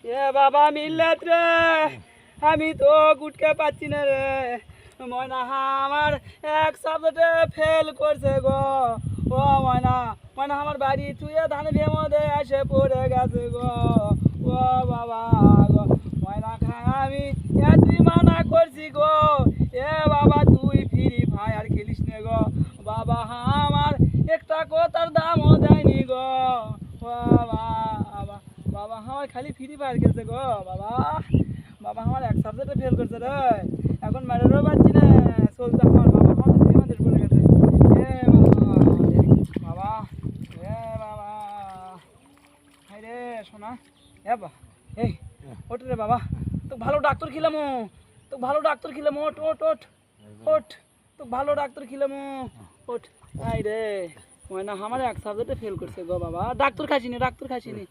এ বাবা মিল্লাত রে, আমি তো গুটকে পাচ্ছি না রে। ময়না আমার এক সাবজেক্টে ফেল করছে গো। ও ময়না, ময়না আমার বাড়ি থুয়ে ধান ভেমদে এসে পড়ে গেছে গো। ও বাবা গো, ময়না আমি তুই মানা করছি গো। এ বাবা তুই ফ্রি ফায়ার খেলিস নে গো। বাবা আমার একটা কথার দামও দেয়নি গো। ও বাবা, বাবা আমার খালি ফ্রি ফায়ার খেলছে গো। বাবা, বাবা আমার এক সাবজেক্টে ফেল করছে রে। এখন মারেরও পাচ্ছি না, চলতে আমার বাবা আমার আমাদের পড়ে গেছে। এ বাবা, বাবা, এ বাবা, হাই রে শোনা, এ বাবা, এই ওঠ রে বাবা, তো ভালো ডাক্তার খিলামো, তো ভালো ডাক্তার খিলামো, ওঠ ওঠ ওঠ ওঠ, তো ভালো ডাক্তার খিলামো, ওঠ। হাই রে ময়না আমার এক সাবজেক্টে ফেল করছে গো বাবা। ডাক্তার খাসিনি, ডাক্তার খাসিনি।